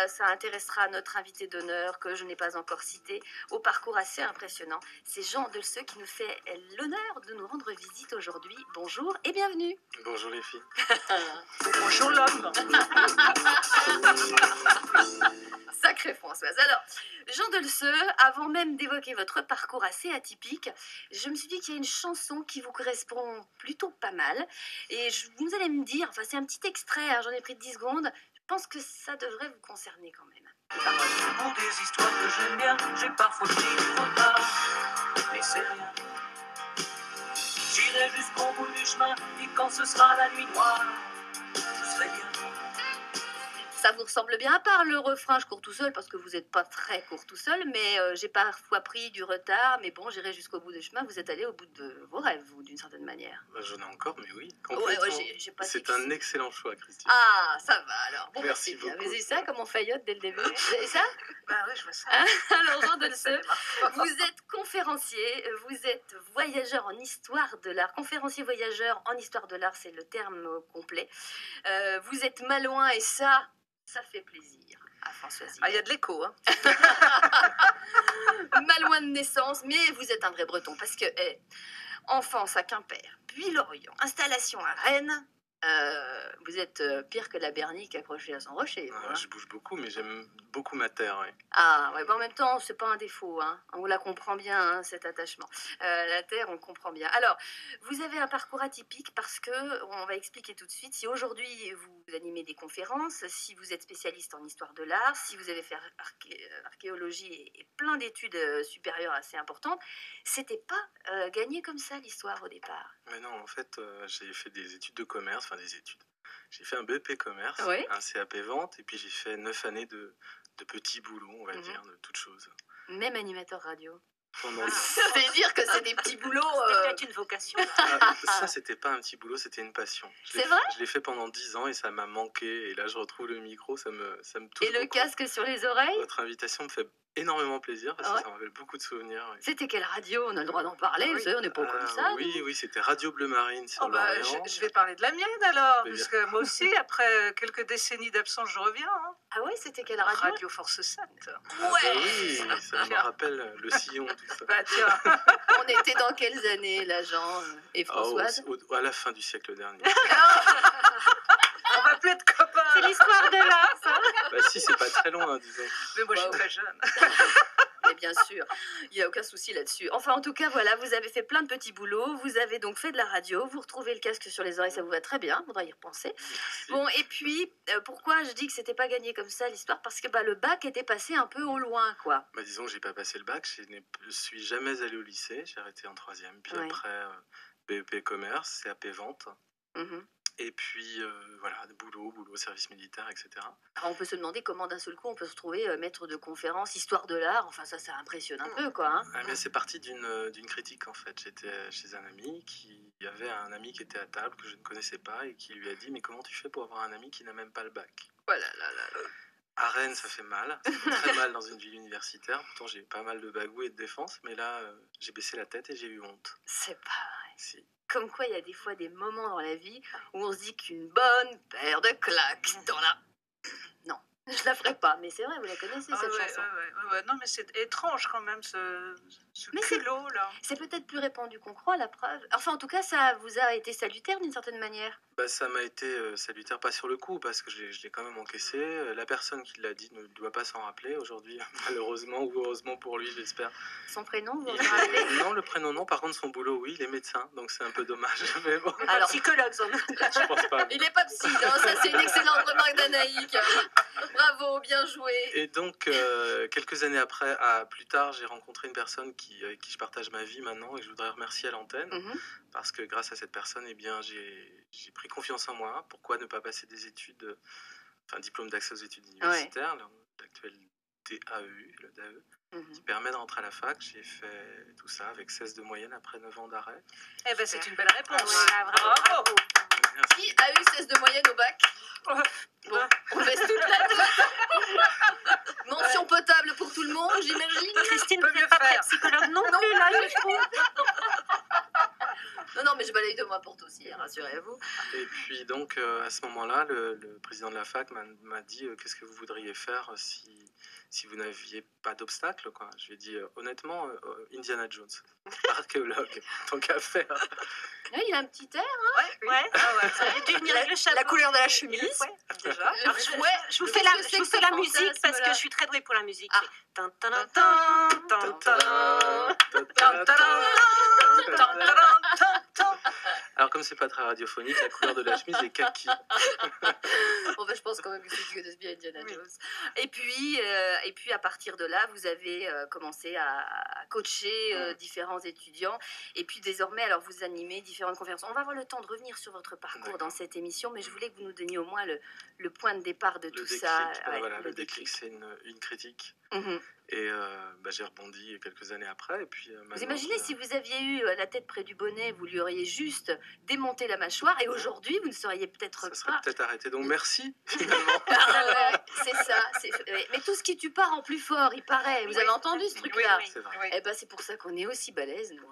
Ça intéressera notre invité d'honneur que je n'ai pas encore cité, au parcours assez impressionnant. C'est Jean Delceux qui nous fait l'honneur de nous rendre visite aujourd'hui. Bonjour et bienvenue. Bonjour les filles. Bonjour l'homme. Sacrée Françoise. Alors, Jean Delceux, avant même d'évoquer votre parcours assez atypique, je me suis dit qu'il y a une chanson qui vous correspond plutôt pas mal. Et vous allez me dire, enfin c'est un petit extrait, hein, j'en ai pris 10 secondes, je pense que ça devrait vous concerner quand même. Pour des histoires que j'aime bien, j'ai parfois pris du retard, mais c'est rien. J'irai jusqu'au bout du chemin, et quand ce sera la nuit noire, je serai bien. Ça vous ressemble bien, à part le refrain je cours tout seul, parce que vous n'êtes pas très court tout seul, mais j'ai parfois pris du retard, mais bon, j'irai jusqu'au bout du chemin. Vous êtes allé au bout de vos rêves, vous, d'une certaine manière. J'en ai encore, mais oui, Ouais, complètement. j'ai pas C'est dit que un excellent choix, Christine. Ah, ça va alors. Bon, Merci c'est bien. beaucoup. Vous avez ça comme on faillote dès le début. Vous avez ça? Bah oui, je vois ça. Alors, Jean Delceux, vous êtes conférencier, vous êtes voyageur en histoire de l'art. Conférencier voyageur en histoire de l'art, c'est le terme complet. Vous êtes malouin et ça fait plaisir à Françoise. Ah, il y a de l'écho, hein. Malouin de naissance, mais vous êtes un vrai breton parce que enfance à Quimper, puis Lorient, installation à Rennes. Vous êtes pire que la bernique accrochée à son rocher. Vous, hein. Je bouge beaucoup, mais j'aime beaucoup ma terre. Ouais. Ah, ouais, en même temps, c'est pas un défaut, hein. On la comprend bien, hein, cet attachement. La terre, on le comprend bien. Alors, vous avez un parcours atypique parce que, on va expliquer tout de suite, si aujourd'hui vous animez des conférences, si vous êtes spécialiste en histoire de l'art, si vous avez fait archéologie et plein d'études supérieures assez importantes, c'était pas gagné comme ça l'histoire au départ. Mais non, en fait, j'ai fait des études de commerce, enfin des études. J'ai fait un BEP commerce, Oui. un CAP vente, et puis j'ai fait 9 années de petits boulots, on va dire, de toutes choses. Même animateur radio. Pendant... C'est-à-dire que c'est des petits boulots. C'était peut-être une vocation. Ça, c'était pas un petit boulot, c'était une passion. C'est vrai? Je l'ai fait pendant 10 ans et ça m'a manqué. Et là, je retrouve le micro, ça me touche. Et le beaucoup. casque sur les oreilles? Votre invitation me fait énormément plaisir parce que ça me rappelle beaucoup de souvenirs. Ouais. C'était quelle radio? On a le droit d'en parler, vous savez, on n'est pas comme ça. Oui, c'était Radio Bleu Marine sur l'Orient. Je vais parler de la mienne alors, Mais parce que moi aussi, après quelques décennies d'absence, je reviens. Hein. Ah oui, c'était quelle radio? Radio Force 7. Ouais. Oui, ça me rappelle le sillon, tout ça. Bah tiens. On était dans quelles années, là, Jean et Françoise? À la fin du siècle dernier. On va plus être copains. C'est l'histoire de l'art, ça. Bah si, c'est pas très loin, disons. Mais moi, je suis très jeune. Mais bien sûr, il n'y a aucun souci là-dessus. Enfin, en tout cas, voilà, vous avez fait plein de petits boulots, vous avez donc fait de la radio, vous retrouvez le casque sur les oreilles, ça vous va très bien, il faudra y repenser. Merci. Bon, et puis, pourquoi je dis que c'était pas gagné comme ça, l'histoire? Parce que le bac était passé un peu au loin, quoi. Bah disons que j'ai pas passé le bac, je suis jamais allé au lycée, j'ai arrêté en 3e, puis Ouais. après BEP commerce, CAP vente. Mhm. Et puis, voilà, boulot, service militaire, etc. Alors, on peut se demander comment d'un seul coup on peut se trouver maître de conférence, histoire de l'art, enfin ça impressionne un peu, quoi. Hein. Ah, mais c'est parti d'une critique, en fait. J'étais chez un ami il y avait un ami qui était à table, que je ne connaissais pas, et qui lui a dit « Mais comment tu fais pour avoir un ami qui n'a même pas le bac ?» Voilà, là. À Rennes, ça fait mal, ça fait très mal dans une ville universitaire. Pourtant, j'ai eu pas mal de bagou et de défense, mais là, j'ai baissé la tête et j'ai eu honte. C'est pas vrai. Si. Comme quoi, il y a des fois des moments dans la vie où on se dit qu'une bonne paire de claques dans la... Non, je la ferai pas, mais c'est vrai, vous la connaissez, cette chanson. Ouais. Non, mais c'est étrange quand même, ce Mais culot, là. C'est peut-être plus répandu qu'on croit, la preuve. Enfin, en tout cas, ça vous a été salutaire d'une certaine manière. Bah, ça m'a été salutaire, pas sur le coup, parce que je l'ai quand même encaissé. La personne qui l'a dit ne doit pas s'en rappeler aujourd'hui, malheureusement, ou heureusement pour lui, j'espère. Son prénom, vous vous rappelez? Non, le prénom non, par contre son boulot, oui, il est médecin, donc c'est un peu dommage, mais bon, Alors, Psychologue, sans doute. je pense pas. il est pas psy, hein, ça c'est une excellente remarque d'Anaïque. Bravo, bien joué. Et donc, quelques années après, plus tard, j'ai rencontré une personne avec qui je partage ma vie maintenant, et je voudrais remercier à l'antenne, Mhm. parce que grâce à cette personne, eh bien, j'ai pris confiance en moi. Pourquoi ne pas passer des études, diplôme d'accès aux études universitaires, l'actuel DAEU, le DAE, qui permet de rentrer à la fac. J'ai fait tout ça avec 16 de moyenne après 9 ans d'arrêt. Eh ben, c'est une belle réponse. Bravo. Merci. Qui a eu 16 de moyenne au bac? Bon, on baisse toute la mention potable pour tout le monde, j'imagine. Christine, vous n'êtes pas très psychologue non plus, là, je trouve. Non, mais je balaye de moi pour aussi, hein, rassurez-vous. Et puis donc, donc, à ce moment-là, le président de la fac m'a dit qu'est-ce que vous voudriez faire si vous n'aviez pas d'obstacle, quoi. Je lui ai dit honnêtement, Indiana Jones, archéologue, tant qu'à faire. Ouais, il a un petit air. Ouais. Ça aurait dû venir avec le chapeau. La couleur de la chemise. Déjà. Alors, je vous fais la musique parce que je suis très douée pour la musique. Alors, comme c'est pas très radiophonique, la couleur de la chemise est kaki. Bon, je pense quand même que c'est que de bien Indiana Jones. Et puis, à partir de là, vous avez commencé à coacher différents étudiants. Et puis, désormais, alors vous animez différentes conférences. On va avoir le temps de revenir sur votre parcours dans cette émission, mais je voulais que vous nous donniez au moins le point de départ de tout ça. Le déclic, c'est une critique. Et j'ai rebondi quelques années après. Et puis, vous imaginez si vous aviez eu la tête près du bonnet, vous lui auriez juste démonté la mâchoire et aujourd'hui, vous ne seriez peut-être pas... Ça serait peut-être arrêté. Donc, merci, finalement. C'est ça. Mais tout ce qui tue pas rend plus fort, il paraît. Vous avez entendu ce truc-là? C'est vrai. Eh ben, c'est pour ça qu'on est aussi balèze, nous.